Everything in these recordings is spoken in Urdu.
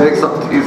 130।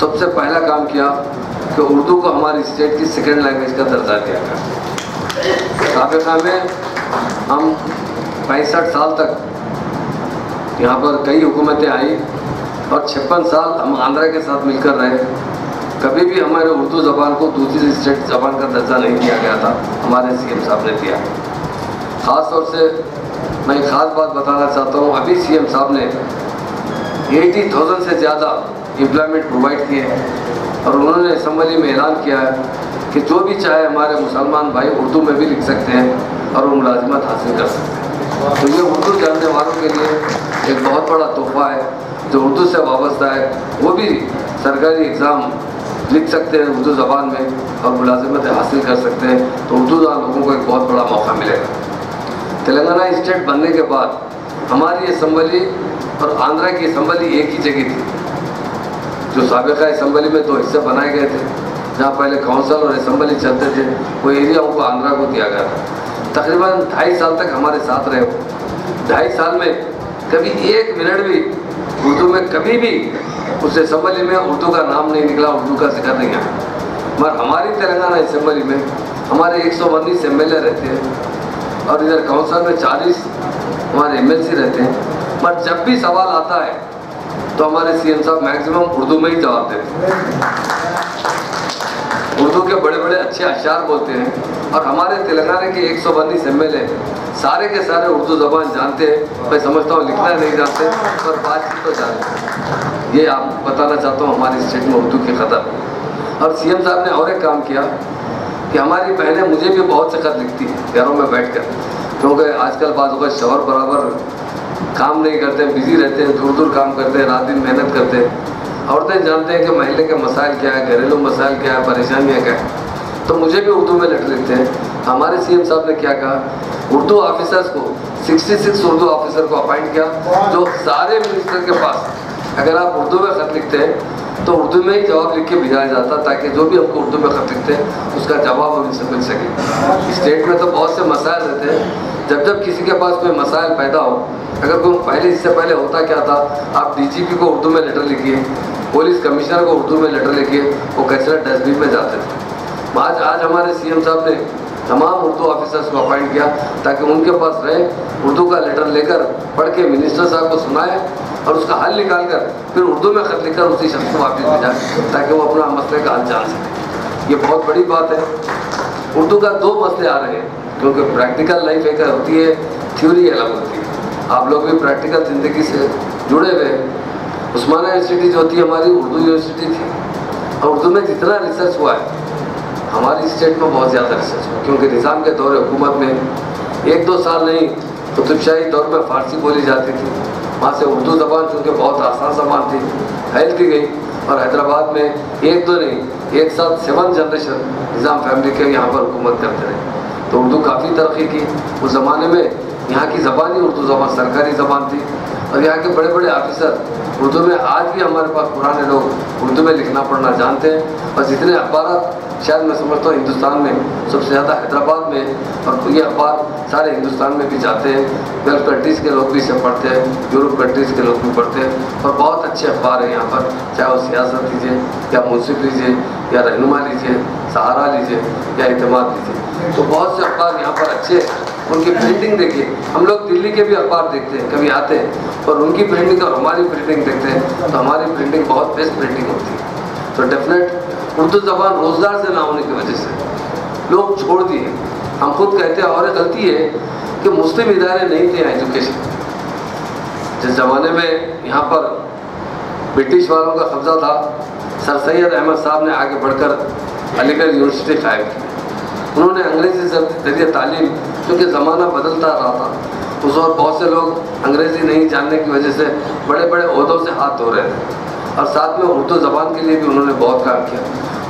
سب سے پہلا کام کیا کہ اردو کو ہماری اسٹیٹ کی سیکنڈ لینگویج کا درجہ دیا گیا۔ سابقہ میں ہم 65 سال تک یہاں پر کئی حکومتیں آئی اور 56 سال ہم آندھرا کے ساتھ مل کر رہے، کبھی بھی ہمارے اردو زبان کو دوسری اسٹیٹ زبان کا درجہ نہیں دیا گیا تھا، ہمارے سی ایم صاحب نے دیا۔ خاص طور سے میں ایک خاص بات بتانا چاہتا ہوں، ابھی سی ایم صاحب نے 80,000 سے زیادہ امپلائمنٹ پرووائڈ کیے ہیں اور انہوں نے اسمبلی میں اعلان کیا ہے کہ جو بھی چاہے ہمارے مسلمان بھائی اردو میں بھی لکھ سکتے ہیں اور وہ ملازمت حاصل کر سکتے ہیں۔ تو یہ اردو جاننے والوں کے لیے ایک بہت بڑا تحفہ ہے، جو اردو سے وابستہ ہے وہ بھی سرکاری اگزام لکھ سکتے ہیں اردو زبان میں اور ملازمت حاصل کر سکتے ہیں۔ تو اردو زبان لوگوں کو ایک بہت بڑا موقع ملے گا۔ تلنگانہ اسٹیٹ بننے کے بعد ہماری اسمبلی اور آندھرا کی اسمبلی ایک ہی جگہ تھی۔ جو سابقہ اسمبلی میں 2 حصے بنائے گئے تھے، جہاں پہلے کونسل اور اسمبلی چلتے تھے، وہ ایریا ان کو آندھرا کو دیا گیا تھا۔ تقریباً 2.5 سال تک ہمارے ساتھ رہے وہ۔ 2.5 سال میں کبھی 1 منٹ بھی اردو میں کبھی بھی اس اسمبلی میں اردو کا نام نہیں نکلا، اردو کا ذکر نہیں آیا۔ مگر ہماری تلنگانہ اسمبلی میں ہمارے 119 ایم ایل اے رہتے ہیں اور ادھر کونسل میں 40 ہمارے ایم ایل سی رہتے ہیں، مگر جب بھی سوال آتا ہے تو ہمارے سی ایم صاحب میکسیمم اردو میں ہی جواب دیتے ہیں، اردو کے بڑے بڑے اچھے اشعار بولتے ہیں۔ اور ہمارے تلنگانہ کے 119 ایم ایل اے سارے کے سارے اردو زبان جانتے ہیں، میں سمجھتا ہوں لکھنا نہیں جانتے اور بات چیت تو جانتے ہیں۔ یہ آپ بتانا چاہتا ہوں ہماری اسٹیٹ میں اردو کی قدر۔ اور سی ایم صاحب نے اور ایک کام کیا کہ ہماری بہنیں مجھے بھی بہت سے خط لکھتی ہیں گھروں میں بیٹھ کر، کیونکہ آج کل بعض اوقات شوہر برابر کام نہیں کرتے، بزی رہتے ہیں، دور دور کام کرتے ہیں، رات دن محنت کرتے ہیں۔ عورتیں جانتے ہیں کہ محلے کے مسائل کیا ہے، گھریلو مسائل کیا ہے، پریشانیاں کیا ہے، تو مجھے بھی اردو میں لیٹر لکھتے ہیں۔ ہمارے سی ایم صاحب نے کیا کہا، اردو آفیسرز کو 66 اردو آفیسر کو اپائنٹ کیا، جو سارے منسٹر کے پاس اگر آپ اردو میں خط لکھتے ہیں تو اردو میں ہی جواب لکھ کے بھیجایا جاتا، تاکہ جو بھی ہم کو اردو میں خط لکھتے ہیں اس کا جواب ان سے مل سکے۔ اسٹیٹ میں تو بہت سے مسائل رہتے ہیں، جب کسی کے پاس کوئی مسائل پیدا ہو، اگر کوئی پہلے اس سے پہلے ہوتا کیا تھا، آپ ڈی جی پی کو اردو میں لیٹر لکھیے، پولیس کمشنر کو اردو میں لیٹر لکھیے، وہ کچرا ڈسٹ بن میں جاتے تھے۔ آج ہمارے سی ایم صاحب نے تمام اردو آفیسرز کو اپائنٹ کیا تاکہ ان کے پاس رہے، اردو کا لیٹر لے کر پڑھ کے منسٹر صاحب کو سنائے اور اس کا حل نکال کر پھر اردو میں خط لکھ کر اسی شخص کو واپس بھیجائے تاکہ وہ اپنا مسئلے کا حل جان سکے۔ یہ بہت بڑی بات ہے۔ اردو کا 2 مسئلے آ رہے ہیں، کیونکہ پریکٹیکل لائف ایک ہوتی ہے، تھیوری الگ ہوتی ہے۔ آپ لوگ بھی پریکٹیکل زندگی سے جڑے ہوئے ہیں۔ عثمانیہ یونیورسٹی جو ہوتی ہے ہماری اردو یونیورسٹی تھی، اور اردو میں جتنا ریسرچ ہوا ہے ہماری اسٹیٹ میں بہت زیادہ ریسرچ ہوا، کیونکہ نظام کے دور حکومت میں 1-2 سال نہیں، قطب شاہی دور میں فارسی بولی جاتی تھی، وہاں سے اردو زبان چونکہ بہت آسان زبان تھی پھیلتی گئی، اور حیدرآباد میں 1-2 نہیں، ایک ساتھ 7 جنریشن نظام فیملی کے یہاں پر حکومت کرتے رہے، تو اردو کافی ترقی کی۔ اس زمانے میں یہاں کی زبان ہی اردو زبان سرکاری زبان تھی، اور یہاں کے بڑے بڑے آفیسر اردو میں، آج بھی ہمارے پاس پرانے لوگ اردو میں لکھنا پڑھنا جانتے ہیں۔ اور جتنے اخبارات شاید میں سمجھتا ہوں ہندوستان میں سب سے زیادہ حیدرآباد میں، اور یہ اخبار سارے ہندوستان میں بھی جاتے ہیں، گلف کنٹریز کے لوگ بھی اسے پڑھتے ہیں، یورپ کنٹریز کے لوگ بھی پڑھتے ہیں، اور بہت اچھے اخبار ہیں یہاں پر، چاہے وہ سیاست لیجیے یا منصف لیجیے یا رہنما لیجیے، سہارا لیجیے یا اعتماد لیجیے، تو بہت سے اخبار یہاں پر اچھے ہیں۔ ان کی پرنٹنگ دیکھیے، ہم لوگ دلی کے بھی اخبار دیکھتے ہیں، کبھی آتے ہیں، اور ان کی پرنٹنگ اور ہماری پرنٹنگ دیکھتے ہیں تو ہماری پرنٹنگ بہت بیسٹ پرنٹنگ ہوتی ہے۔ تو ڈیفینیٹ اردو زبان روزگار سے نہ ہونے کی وجہ سے لوگ چھوڑ دیے۔ ہم خود کہتے ہیں، اور ایک غلطی ہے کہ مسلم ادارے نہیں تھے ایجوکیشن۔ جس زمانے میں یہاں پر برٹش والوں کا قبضہ تھا، سر سید احمد صاحب نے آگے بڑھ کر علی گڑھ یونیورسٹی قائم کی۔ انہوں نے انگریزی ذریعے تعلیم، کیونکہ زمانہ بدلتا رہا تھا، اس وقت بہت سے لوگ انگریزی نہیں جاننے کی وجہ سے بڑے بڑے عہدوں سے ہاتھ دھو رہے تھے، اور ساتھ میں اردو زبان کے لیے بھی انہوں نے بہت کام کیا۔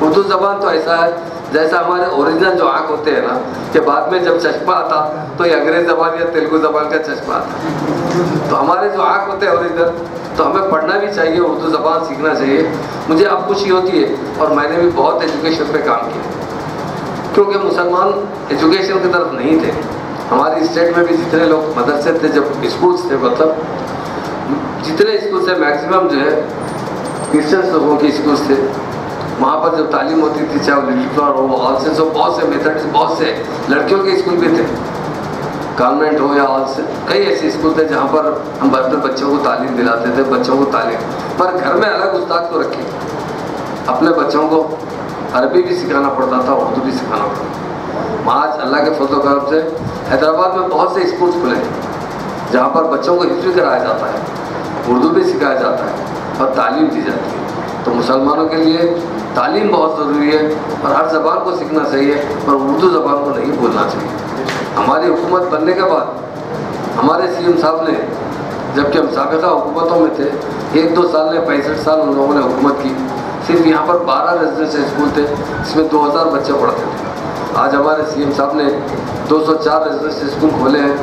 اردو زبان تو ایسا ہے جیسا ہمارے اوریجنل جو آنکھ ہوتے ہیں نا، کہ بعد میں جب چشمہ آتا تو یہ انگریز زبان یا تیلگو زبان کا چشمہ آتا، تو ہمارے جو آنکھ ہوتے ہیں اوریجنل، تو ہمیں پڑھنا بھی چاہیے، اردو زبان سیکھنا چاہیے۔ مجھے اب خوشی ہوتی ہے، اور میں نے بھی بہت ایجوکیشن پہ کام کیا، کیونکہ مسلمان ایجوکیشن کی طرف نہیں تھے۔ ہماری اسٹیٹ میں بھی جتنے لوگ مدرسے تھے، جب اسکولس تھے، مطلب جتنے اسکول سے میکسیمم جو ہے کرسچنس لوگوں کے اسکولس تھے. وہاں پر جو تعلیم ہوتی تھی چاہے وہ لٹل فلاور ہو, آلسنس ہو, بہت سے میتھڈس, بہت سے لڑکیوں کے اسکول بھی تھے, کانوینٹ ہو یا آلسن, کئی ایسے اسکول تھے جہاں پر ہم اپنے بچوں کو تعلیم دلاتے تھے. بچوں کو تعلیم پر گھر میں الگ استاد کو رکھے. اپنے بچوں کو عربی بھی سکھانا پڑتا تھا, اردو بھی سکھانا پڑتا تھا. آج اللہ کے فضل و کرم سے حیدرآباد میں بہت سے اسکولس کھلے ہیں جہاں پر بچوں کو ہسٹری کرایا جاتا ہے, اردو بھی سکھایا جاتا ہے اور تعلیم دی جاتی ہے. تو مسلمانوں کے لیے تعلیم بہت ضروری ہے اور ہر زبان کو سیکھنا چاہیے اور اردو زبان کو نہیں بھولنا چاہیے. ہماری حکومت بننے کے بعد ہمارے سی ایم صاحب نے, جبکہ ہم سابقہ حکومتوں میں تھے, 1-2 سال میں 65 سال ان لوگوں نے حکومت کی, صرف یہاں پر 12 ریزیڈنشل اسکول تھے جس میں 2000 بچے پڑھتے تھے. آج ہمارے سی ایم صاحب نے 204 ریزیڈنشل اسکول کھولے ہیں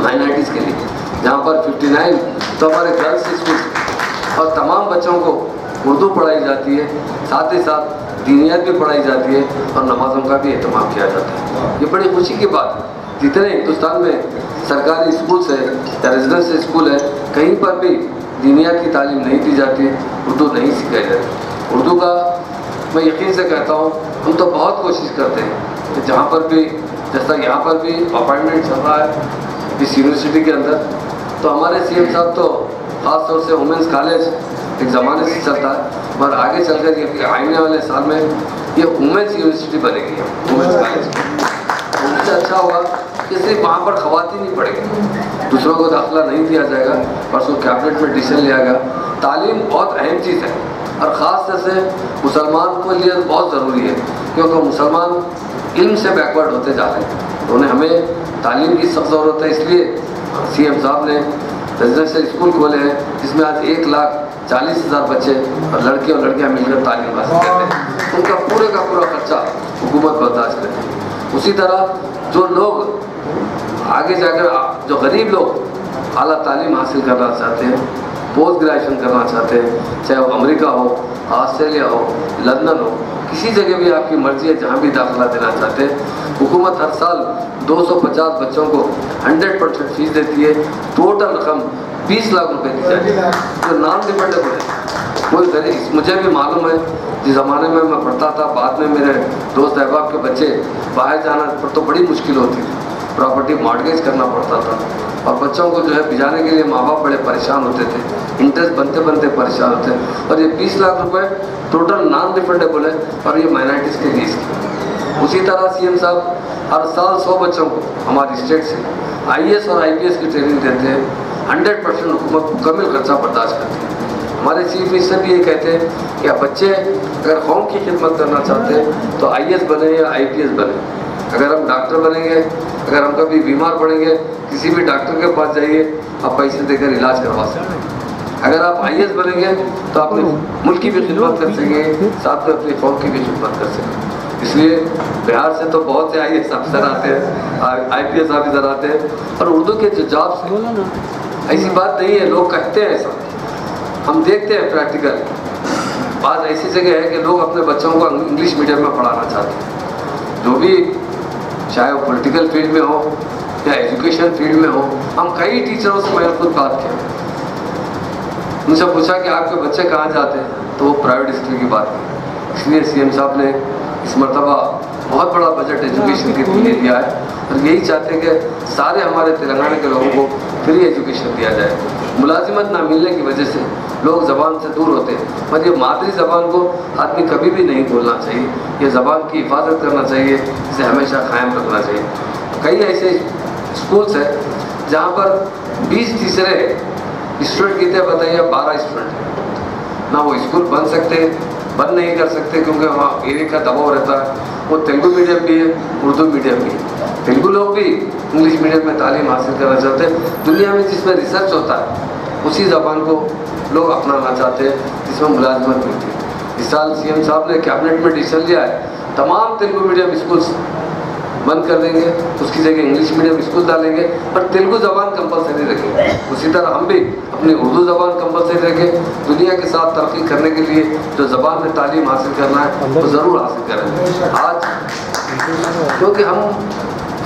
مائنارٹیز کے لیے, جہاں پر 59 تو ہمارے گرلس اسکول اور تمام بچوں کو اردو پڑھائی جاتی ہے, ساتھ ہی ساتھ دینیات بھی پڑھائی جاتی ہے اور نمازوں کا بھی اہتمام کیا جاتا ہے. یہ بڑی خوشی کی بات ہے. جتنے ہندوستان میں سرکاری اسکولس ہیں یا ریزیڈنشل اسکول ہے, کہیں پر بھی دینیات کی تعلیم نہیں دی جاتی, اردو نہیں سکھائی جاتی. اردو کا میں یقین سے کہتا ہوں ہم تو بہت کوشش کرتے ہیں کہ جہاں پر بھی, جیسا یہاں پر بھی اپائنٹمنٹ چل رہا ہے اس یونیورسٹی کے اندر, تو ہمارے سی ایم صاحب تو خاص طور سے وومنس کالج ایک زمانے سے چلتا ہے, مگر آگے چل کر یہ آنے والے سال میں یہ وومنس یونیورسٹی بنے گی, وومنس کالج. ان سے اچھا ہوگا کہ صرف وہاں پر خواتین ہی پڑھیں گی, دوسروں کو داخلہ نہیں دیا جائے گا. پرسوں کیبنٹ میں ڈیسیژن لیا گیا. تعلیم بہت اہم چیز ہے اور خاص طور سے مسلمان کو لیے بہت ضروری ہے, کیونکہ مسلمان علم سے بیکورڈ ہوتے جا رہے ہیں. تو انہیں ہمیں تعلیم کی سخت ضرورت ہے. اس لیے سی ایم صاحب نے ریزیڈنشل اسکول کھولے ہیں جس میں آج 1,40,000 بچے اور لڑکے اور لڑکیاں مل کر تعلیم حاصل کرتے ہیں. ان کا پورا خرچہ حکومت برداشت کرتی ہے. اسی طرح جو لوگ آگے جا کر, جو غریب لوگ اعلیٰ تعلیم حاصل کرنا چاہتے ہیں, پوسٹ گریجویشن کرنا چاہتے ہیں, چاہے وہ امریکہ ہو, آسٹریلیا ہو, لندن ہو, کسی جگہ بھی آپ کی مرضی ہے جہاں بھی داخلہ دینا چاہتے ہیں, حکومت ہر سال 250 بچوں کو 100% فیس دیتی ہے. ٹوٹل رقم 20 لاکھ روپے دی جاتی ہے جو نان ڈیپینڈیبل ہے. کوئی غریب, مجھے بھی معلوم ہے جس زمانے میں پڑھتا تھا, بعد میں میرے دوست احباب کے بچے باہر جانا پر تو بڑی مشکل ہوتی تھی, پراپرٹی مارگیج کرنا پڑتا تھا اور بچوں کو جو ہے بھیجانے کے لیے ماں باپ بڑے پریشان ہوتے تھے, انٹرسٹ بنتے بنتے پریشان ہوتے ہیں. اور یہ 20 لاکھ روپے ٹوٹل نان ریفنڈیبل ہے اور یہ مائنارٹیز کے لیے اس کی. اسی طرح سی ایم صاحب ہر سال 100 بچوں کو ہماری اسٹیٹ سے IAS اور IPS کی ٹریننگ دیتے ہیں. 100% حکومت مکمل خرچہ برداشت کرتی ہے. ہمارے چیف منسٹر بھی یہ کہتے ہیں کہ بچے اگر قوم کی خدمت کرنا چاہتے ہیں تو IAS بنے یا IPS بنے. اگر ہم ڈاکٹر بنیں گے, اگر ہم کبھی بیمار پڑیں گے, کسی بھی ڈاکٹر کے پاس جائیے, آپ پیسے دے کر علاج کروا سکتے ہیں. اگر آپ IAS بنیں گے تو اپنے ملک کی بھی خدمت کر سکیں گے, ساتھ میں اپنی قوم کی بھی خدمت کر سکیں گے. اس لیے بہار سے تو بہت سے IAS افسر آتے ہیں, IPS آفیسر آتے ہیں. اور اردو کے جو جابس ہیں, ایسی بات نہیں ہے, لوگ کہتے ہیں ایسا, ہم دیکھتے ہیں پریکٹیکل. بات ایسی جگہ ہے کہ لوگ اپنے بچوں کو انگلش میڈیم میں پڑھانا چاہتے ہیں. جو بھی, چاہے وہ پولیٹیکل فیلڈ میں ہو یا ایجوکیشن فیلڈ میں ہو, ہم کئی ٹیچروں سے میں خود بات کی, ان سے پوچھا کہ آپ کے بچے کہاں جاتے ہیں, تو وہ پرائیویٹ اسکول کی بات کی. اس لیے سی ایم صاحب نے اس مرتبہ بہت بڑا بجٹ ایجوکیشن کے لیے دیا ہے اور یہی چاہتے ہیں کہ سارے ہمارے تلنگانہ کے لوگوں کو فری ایجوکیشن دیا جائے. ملازمت نہ ملنے کی وجہ سے لوگ زبان سے دور ہوتے ہیں, پر یہ مادری زبان کو آدمی کبھی بھی نہیں بھولنا چاہیے. یہ زبان کی حفاظت کرنا چاہیے, اسے ہمیشہ قائم رکھنا چاہیے. کئی ایسے اسکولس ہیں جہاں پر 20 تیسرے اسٹوڈنٹ کتنے بتائیے, 12 اسٹوڈنٹ, نہ وہ اسکول بند نہیں کر سکتے کیونکہ وہاں ایریا کا دباؤ رہتا ہے. وہ تیلگو میڈیم بھی ہے, اردو میڈیم بھی ہے. تیلگو لوگ بھی انگلش میڈیم میں تعلیم حاصل کرنا چاہتے ہیں. دنیا میں جس میں ریسرچ ہوتا ہے اسی زبان کو لوگ اپنانا چاہتے ہیں جس میں ملازمت ملتی ہے. اس سال سی ایم صاحب نے کیبنٹ میں ڈیسیژن لیا ہے, تمام تیلگو میڈیم اسکولس بند کر دیں گے, اس کی جگہ انگلش میڈیم اسکول ڈالیں گے, پر تیلگو زبان کمپلسری رکھیں گے. اسی طرح ہم بھی اپنی اردو زبان کمپلسری رکھیں. دنیا کے ساتھ ترقی کرنے کے لیے جو زبان میں تعلیم حاصل کرنا ہے وہ ضرور حاصل کریں. آج کیونکہ ہم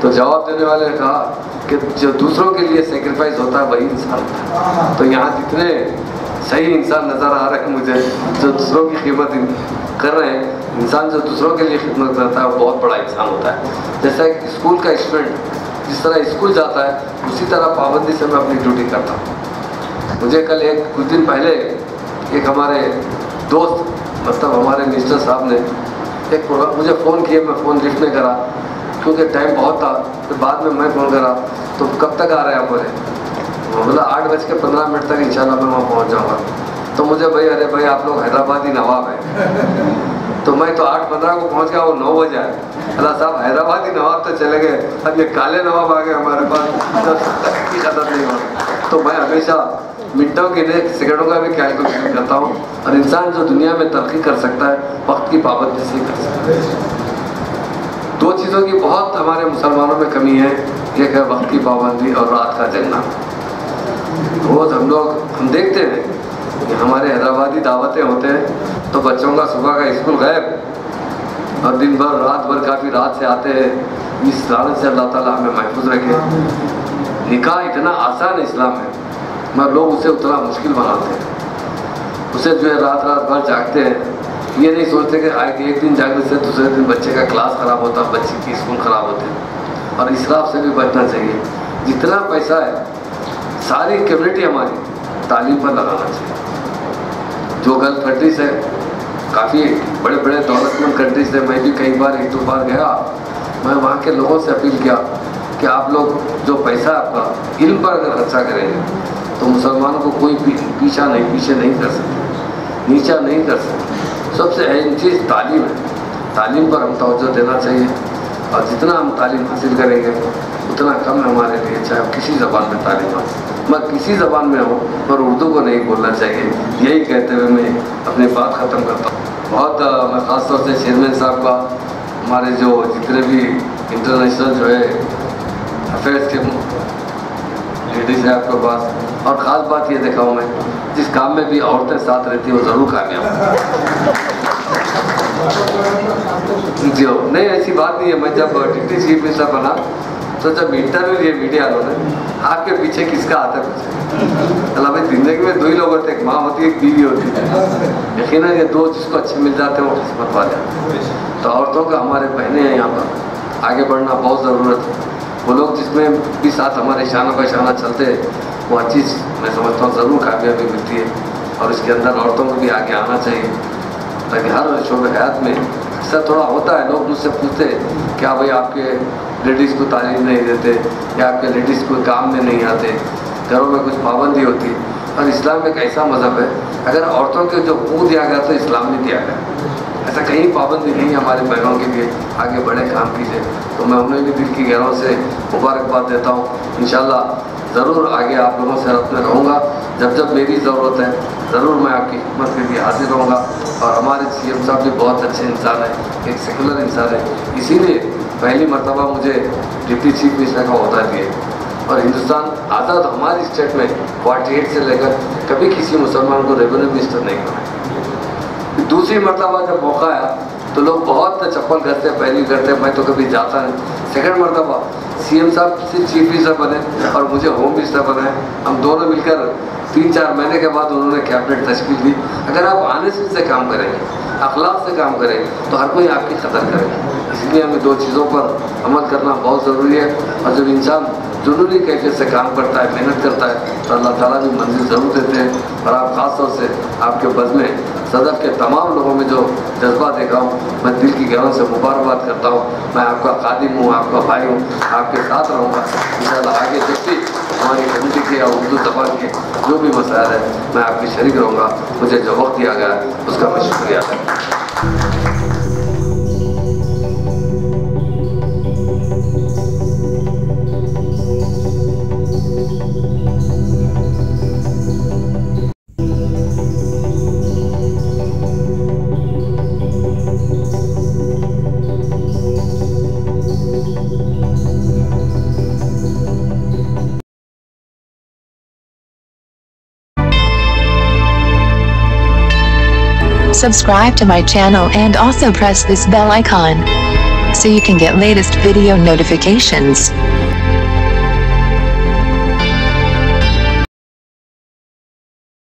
تو جواب دینے والے نے کہا کہ جو دوسروں کے لیے سیکریفائز ہوتا ہے وہی انسان ہوتا ہے. تو یہاں جتنے صحیح انسان نظر آ رہے ہیں مجھے جو دوسروں کی خدمت کر رہے ہیں, انسان جو دوسروں کے لیے خدمت کرتا ہے وہ بہت بڑا انسان ہوتا ہے. جیسا ایک اسکول کا اسٹوڈنٹ جس طرح اسکول جاتا ہے اسی طرح پابندی سے میں اپنی ڈیوٹی کرتا ہوں. مجھے کل کچھ دن پہلے ایک ہمارے دوست مطلب ہمارے منسٹر صاحب نے ایک پروگرام مجھے فون کیا, میں فون لفٹ نہیں کرا کیونکہ ٹائم بہت تھا. پھر بعد میں فون کرا تو کب تک آ رہے ہیں آپ بولے, بولا 8:15 تک انشاءاللہ میں وہاں پہنچ جاؤں گا. تو مجھے ارے بھائی آپ لوگ حیدرآبادی نواب ہیں. تو میں تو 8:15 کو پہنچ گیا, وہ 9 بجے آئے. اللہ صاحب حیدرآبادی نواب تو چلے گئے, اب یہ کالے نواب آ گئے ہمارے پاس, کی قدر نہیں ہو. تو میں ہمیشہ منٹوں کے لیے سیکنڈوں کا بھی کیلکولیشن کرتا ہوں, اور انسان جو دنیا میں ترقی کر سکتا ہے وقت کی پابندی سے کر سکتا ہے. 2 چیزوں کی بہت ہمارے مسلمانوں میں کمی ہے, ایک ہے وقت کی پابندی اور رات کا جگنا. روز ہم دیکھتے ہیں کہ ہمارے حیدرآبادی دعوتیں ہوتے ہیں تو بچوں کا صبح کا اسکول غائب اور دن بھر رات بھر کافی رات سے آتے ہیں. اس لعنت سے اللہ تعالیٰ ہمیں محفوظ رکھے. نکاح اتنا آسان اسلام ہے مگر لوگ اسے اتنا مشکل بناتے ہیں. اسے جو ہے رات بھر جاگتے ہیں, یہ نہیں سوچتے کہ ایک دن جاگنے سے دوسرے دن بچے کا کلاس خراب ہوتا, بچے کی اسکول خراب ہوتے ہیں. اور اسراف سے بھی بچنا چاہیے. جتنا پیسہ ہے ساری کمیونٹی ہماری تعلیم پر لگانا چاہیے. جو گلف کنٹریز ہے, کافی بڑے بڑے دولت مند کنٹریز ہے, میں بھی کئی بار 1-2 بار گیا. میں وہاں کے لوگوں سے اپیل کیا کہ آپ لوگ جو پیسہ آپ کا علم پر اگر خرچہ کریں گے تو مسلمانوں کو کوئی پیچھے نہیں کر سکتے, نیچا نہیں کر سکتے. سب سے اہم چیز تعلیم ہے. تعلیم پر ہم توجہ دینا چاہیے, اور جتنا ہم تعلیم حاصل کریں گے اتنا کم ہے ہمارے لیے, چاہے کسی زبان میں تعلیم ہو. میں کسی زبان میں ہوں پر اردو کو نہیں بولنا چاہیے. یہی کہتے ہوئے میں اپنی بات ختم کرتا ہوں. بہت میں خاص طور سے چیئرمین صاحب کا, ہمارے جو جتنے بھی انٹرنیشنل جو ہے افیئرس کے لیڈیز ہیں آپ کے پاس, اور خاص بات یہ دیکھا ہوں میں جس کام میں بھی عورتیں ساتھ رہتی ہیں وہ ضرور کامیاب. جی نہیں ایسی بات نہیں ہے. میں جب ڈپٹی چیف منسٹر بنا تو جب انٹرویو لیے میڈیا والوں نے, آپ کے پیچھے کس کا آتا ہے اللہ بھائی, زندگی میں 2 ہی لوگ ہوتے ہیں, ایک ماں ہوتی ہے ایک بیوی ہوتی ہے. یقیناً یہ 2 جس کو اچھے مل جاتے ہیں وہ قسمت والے. تو عورتوں کا ہمارے بہنیں ہیں یہاں پر, آگے بڑھنا بہت ضرورت ہے. وہ لوگ جس میں بھی ساتھ ہمارے شانوں کا شانہ چلتے ہیں وہ ہر چیز میں سمجھتا ہوں ضرور کامیابی ملتی ہے. اور اس کے اندر عورتوں کو بھی آگے آنا چاہیے تاکہ ہر شعبہ حیات میں اکثر تھوڑا ہوتا ہے, لوگ مجھ سے پوچھتے کیا بھائی آپ کے لیڈیز کو تعلیم نہیں دیتے یا آپ کے لیڈیز کو کام میں نہیں آتے, گھروں میں کچھ پابندی ہوتی. اور اسلام ایک ایسا مذہب ہے اگر عورتوں کے جو حقوق دیا گیا تو اسلام نے دیا گیا. ایسا کہیں پابندی نہیں ہے ہمارے بہنوں کے لیے, آگے بڑھے کام کیجیے. تو میں انہیں بھی دل کی گہراؤں سے مبارکباد دیتا ہوں. انشاءاللہ ضرور آگے آپ لوگوں سے رابطے میں رہوں گا. جب میری ضرورت ہے ضرور میں آپ کی خدمت کے لیے حاضر رہوں گا. اور ہمارے سی ایم صاحب بھی بہت اچھے انسان ہیں, ایک سیکولر انسان ہے, اسی لیے پہلی مرتبہ مجھے ڈپٹی چیف منسٹر کا عہدہ دیے. اور ہندوستان آزاد ہماری اسٹیٹ میں 48 سے لے کر کبھی کسی مسلمان کو ریونیو منسٹر نہیں بنایا. دوسری مرتبہ جب موقع آیا تو لوگ بہت چپل کرتے, پہلی کرتے, میں تو کبھی جاتا نہیں. سیکنڈ مرتبہ سی ایم صاحب سے چیف منسٹر بنے اور مجھے ہوم منسٹر بنائے. ہم دونوں مل کر 3-4 مہینے کے بعد انہوں نے کیبنٹ تشکیل دی. اگر آپ آنےسٹی سے کام کریں گے, اخلاق سے کام کریں گے تو ہر کوئی آپ کی قدر کرے گا. اس لیے ہمیں 2 چیزوں پر عمل کرنا بہت ضروری ہے. اور جب انسان جنونی کیفیت سے کام کرتا ہے, محنت کرتا ہے تو اللہ تعالیٰ بھی منزل ضرور دیتے ہیں. اور آپ خاص طور سے آپ کے بزم صدف کے تمام لوگوں میں جو جذبہ دیکھا ہوں میں دل کی گہراؤں سے مبارکباد کرتا ہوں. میں آپ کا خادم ہوں, آپ کا بھائی ہوں, آپ کے ساتھ رہوں گا انشاءاللہ. آگے جب بھی ہماری کمیونٹی کے یا اردو زبان کے جو بھی مسائل ہیں میں آپ کی شریک رہوں گا. مجھے جو وقت دیا گیا اس کا میں شکریہ ادا کرتا ہوں. Subscribe to my channel and also press this bell icon. so you can get latest video notifications.